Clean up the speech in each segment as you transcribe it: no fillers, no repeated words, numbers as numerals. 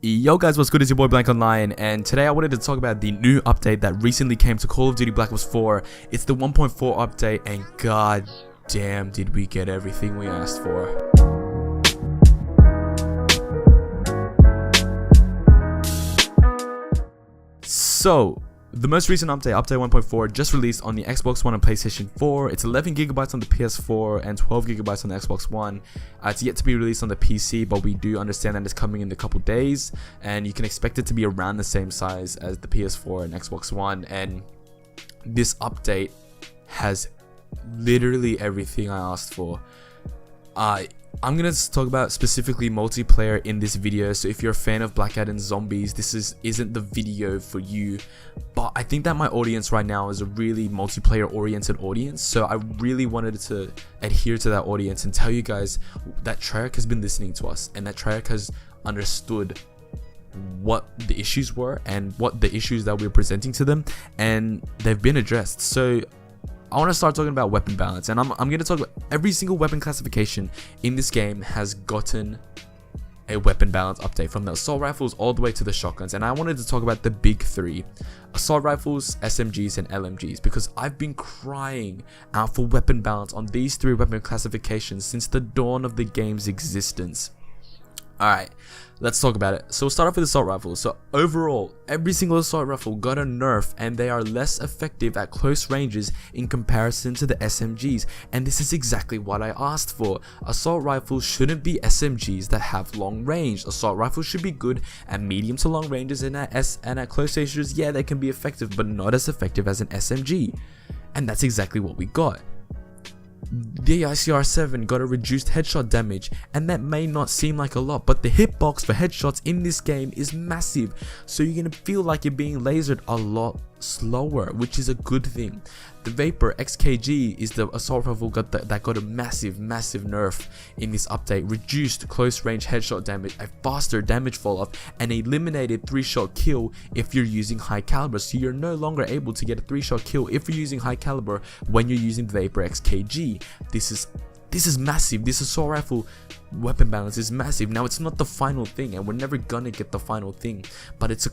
Yo guys, what's good? It's your boy Blank Online, and today I wanted to talk about the new update that recently came to Call of Duty Black Ops 4. It's the 1.4 update, and god damn did we get everything we asked for. So, the most recent update, update 1.4, just released on the Xbox One and PlayStation 4. It's 11GB on the PS4 and 12GB on the Xbox One. It's yet to be released on the PC, but we do understand that it's coming in a couple days, and you can expect it to be around the same size as the PS4 and Xbox One. And this update has literally everything I asked for. I'm gonna talk about specifically multiplayer in this video, so if you're a fan of Blackout and Zombies, this isn't the video for you. But I think that my audience right now is a really multiplayer oriented audience, so I really wanted to adhere to that audience and tell you guys that Treyarch has been listening to us, and that Treyarch has understood what the issues were and what the issues that we're presenting to them, and they've been addressed. So I want to start talking about weapon balance, and I'm going to talk about every single weapon classification in this game has gotten a weapon balance update, from the assault rifles all the way to the shotguns. And I wanted to talk about the big three: assault rifles, SMGs, and LMGs, because I've been crying out for weapon balance on these three weapon classifications since the dawn of the game's existence. Alright, let's talk about it. So we'll start off with assault rifles. So overall, every single assault rifle got a nerf, and they are less effective at close ranges in comparison to the SMGs. And this is exactly what I asked for. Assault rifles shouldn't be SMGs that have long range. Assault rifles should be good at medium to long ranges, and at close ranges, yeah, they can be effective, but not as effective as an SMG. And that's exactly what we got. The ICR-7 got a reduced headshot damage, and that may not seem like a lot, but the hitbox for headshots in this game is massive, so you're gonna feel like you're being lasered a lot slower, which is a good thing. The Vapor XKG is the assault rifle that got a massive nerf in this update. Reduced close range headshot damage, a faster damage fall off, and a eliminated 3-shot kill if you're using high caliber. So you're no longer able to get a 3-shot kill if you're using high caliber when you're using the Vapor XKG. This is massive. This assault rifle weapon balance is massive. Now, it's not the final thing, and we're never gonna get the final thing, but it's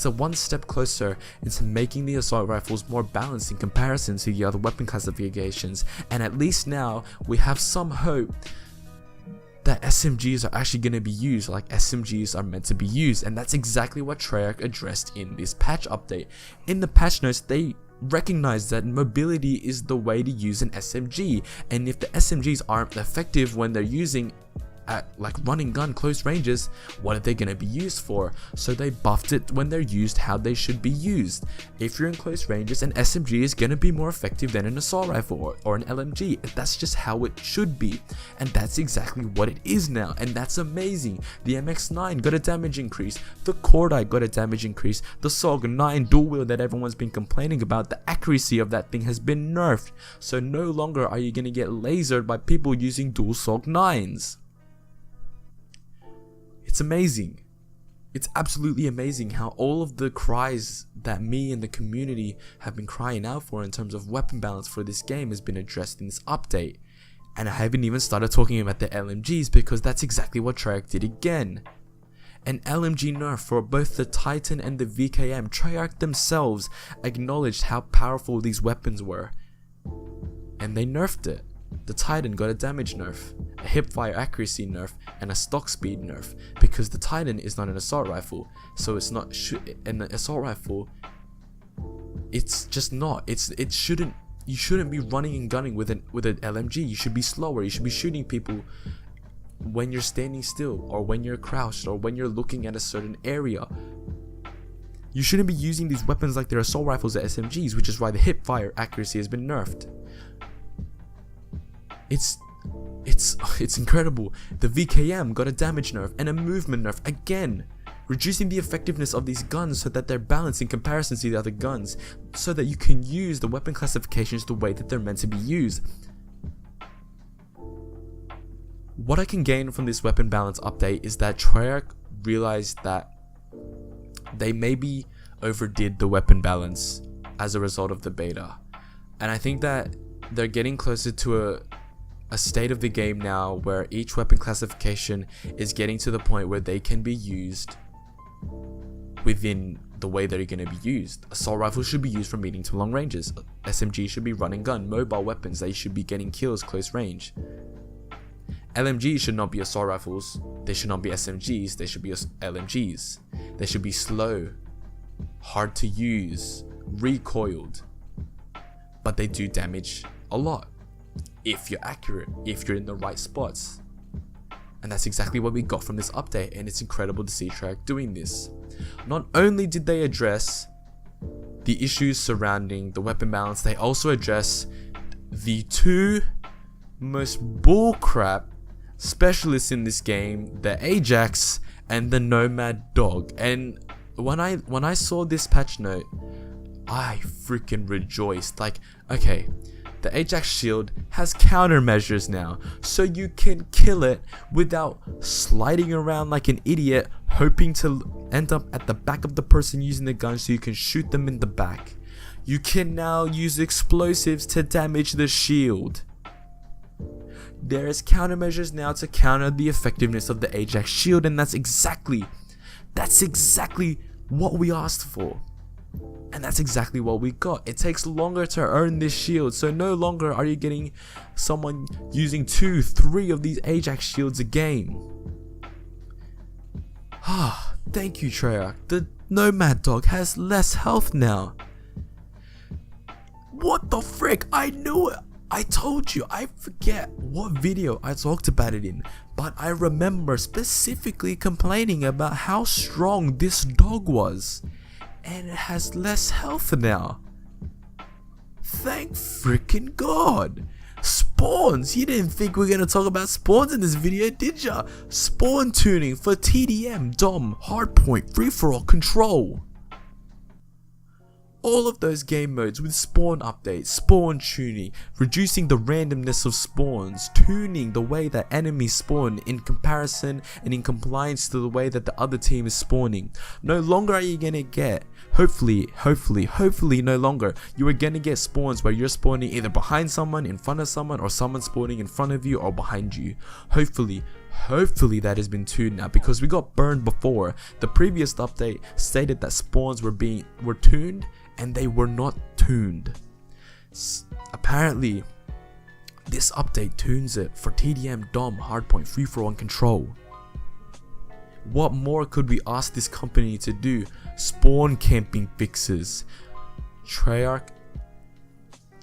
a one step closer into making the assault rifles more balanced in comparison to the other weapon classifications. And at least now we have some hope that SMGs are actually going to be used like SMGs are meant to be used, and that's exactly what Treyarch addressed in this patch update. In the patch notes, they recognize that mobility is the way to use an SMG, and if the SMGs aren't effective when they're using at like running gun close ranges, what are they going to be used for? So they buffed it when they're used how they should be used. If you're in close ranges, an SMG is going to be more effective than an assault rifle or an LMG. That's just how it should be, and that's exactly what it is now, and that's amazing. The MX-9 got a damage increase, the Cordite got a damage increase, the SOG 9 dual wield that everyone's been complaining about, the accuracy of that thing has been nerfed, so no longer are you going to get lasered by people using dual SOG 9s. It's amazing. It's absolutely amazing how all of the cries that me and the community have been crying out for in terms of weapon balance for this game has been addressed in this update. And I haven't even started talking about the LMGs, because that's exactly what Treyarch did again. An LMG nerf for both the Titan and the VKM. Treyarch themselves acknowledged how powerful these weapons were, and they nerfed it. The Titan got a damage nerf, a hipfire accuracy nerf, and a stock speed nerf, because the Titan is not an assault rifle, so it's not an assault rifle. It's just not. You shouldn't be running and gunning with an LMG. You should be slower. You should be shooting people when you're standing still, or when you're crouched, or when you're looking at a certain area. You shouldn't be using these weapons like they're assault rifles or SMGs, which is why the hipfire accuracy has been nerfed. It's incredible. The VKM got a damage nerf and a movement nerf, again reducing the effectiveness of these guns so that they're balanced in comparison to the other guns, so that you can use the weapon classifications the way that they're meant to be used. What I can gain from this weapon balance update is that Treyarch realized that they maybe overdid the weapon balance as a result of the beta, and I think that they're getting closer to a state of the game now where each weapon classification is getting to the point where they can be used within the way that are going to be used. Assault rifles should be used for medium to long ranges. SMG should be run and gun. Mobile weapons, they should be getting kills close range. LMGs should not be assault rifles. They should not be SMGs. They should be LMGs. They should be slow, hard to use, recoiled, but they do damage a lot if you're accurate, if you're in the right spots. And that's exactly what we got from this update, and it's incredible to see Treyarch doing this. Not only did they address the issues surrounding the weapon balance, they also address the two most bullcrap specialists in this game, the Ajax and the Nomad Dog. And when I saw this patch note, I freaking rejoiced. Like, okay, the Ajax shield has countermeasures now, so you can kill it without sliding around like an idiot, hoping to end up at the back of the person using the gun so you can shoot them in the back. You can now use explosives to damage the shield. There is countermeasures now to counter the effectiveness of the Ajax shield, and that's exactly what we asked for. And that's exactly what we got. It takes longer to earn this shield, so no longer are you getting someone using 2, 3 of these Ajax shields a game. Thank you, Treyarch. The Nomad Dog has less health now. What the frick? I knew it. I told you. I forget what video I talked about it in, but I remember specifically complaining about how strong this dog was. And it has less health now. Thank freaking God. Spawns. You didn't think we were going to talk about spawns in this video, did ya? Spawn tuning for TDM, Dom, Hardpoint, Free-for-all, Control. All of those game modes with spawn updates, spawn tuning, reducing the randomness of spawns, tuning the way that enemies spawn in comparison and in compliance to the way that the other team is spawning. No longer are you gonna get, hopefully no longer, you are gonna get spawns where you're spawning either behind someone, in front of someone, or someone spawning in front of you or behind you. Hopefully that has been tuned now, because we got burned before. The previous update stated that spawns were tuned, and they were not tuned. Apparently, this update tunes it for TDM, Dom, Hardpoint, Free-for-all, and Control. What more could we ask this company to do? Spawn camping fixes. Treyarch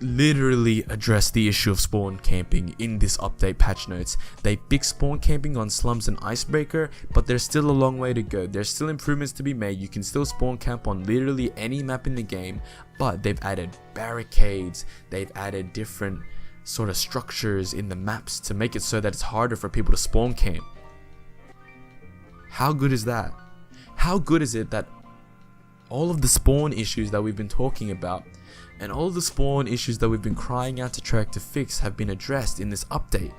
literally addressed the issue of spawn camping in this update patch notes. They fixed spawn camping on slums and icebreaker, but there's still a long way to go. There's still improvements to be made. You can still spawn camp on literally any map in the game, but they've added barricades, they've added different sort of structures in the maps to make it so that it's harder for people to spawn camp. How good is that? How good is it that all of the spawn issues that we've been talking about and all the spawn issues that we've been crying out to Treyarch to fix have been addressed in this update?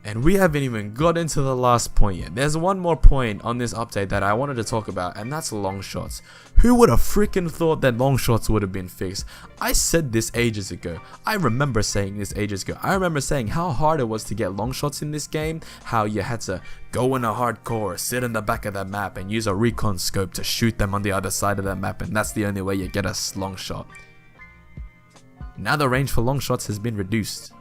And we haven't even got into the last point yet. There's one more point on this update that I wanted to talk about, and that's long shots. Who would have freaking thought that long shots would have been fixed? I said this ages ago. I remember saying this ages ago. I remember saying how hard it was to get long shots in this game, how you had to go in a hardcore, sit in the back of the map and use a recon scope to shoot them on the other side of the map, and that's the only way you get a long shot. Now the range for long shots has been reduced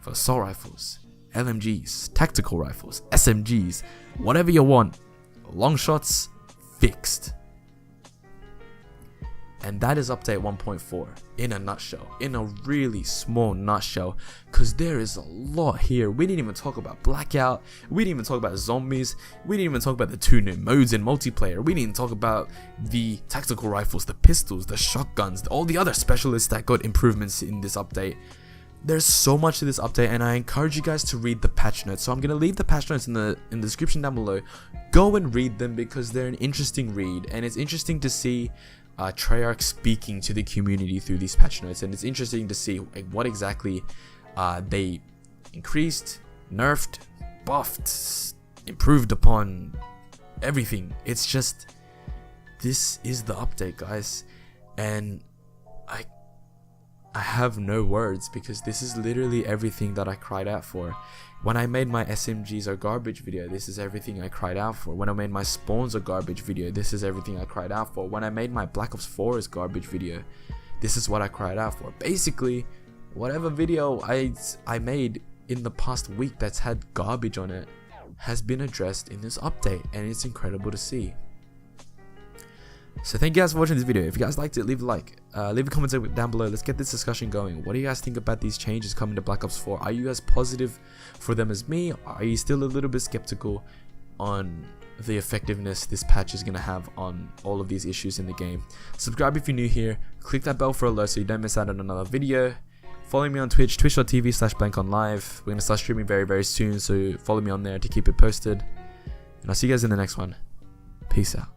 for assault rifles, LMGs, tactical rifles, SMGs, whatever you want. Long shots fixed. And that is update 1.4 in a nutshell, in a really small nutshell, because there is a lot here. We didn't even talk about Blackout, we didn't even talk about zombies, we didn't even talk about the 2 new modes in multiplayer, we didn't talk about the tactical rifles, the pistols, the shotguns, all the other specialists that got improvements in this update. There's so much to this update, and I encourage you guys to read the patch notes. So I'm going to leave the patch notes in the description down below. Go and read them, because they're an interesting read, and it's interesting to see Treyarch speaking to the community through these patch notes, and it's interesting to see what exactly they increased, nerfed, buffed, improved upon, everything. It's just, this is the update, guys, and I have no words, because this is literally everything that I cried out for. When I made my SMGs are garbage video, this is everything I cried out for. When I made my spawns are garbage video, this is everything I cried out for. When I made my Black Ops 4 is garbage video, this is what I cried out for. Basically, whatever video I made in the past week that's had garbage on it has been addressed in this update, and it's incredible to see. So thank you guys for watching this video. If you guys liked it, leave a like, leave a comment down below. Let's get this discussion going. What do you guys think about these changes coming to Black Ops 4? Are you guys positive for them as me? Are you still a little bit skeptical on the effectiveness this patch is going to have on all of these issues in the game? Subscribe if you're new here. Click that bell for alerts so you don't miss out on another video. Follow me on Twitch, twitch.tv/blankonlive. We're going to start streaming very, very soon, so follow me on there to keep it posted. And I'll see you guys in the next one. Peace out.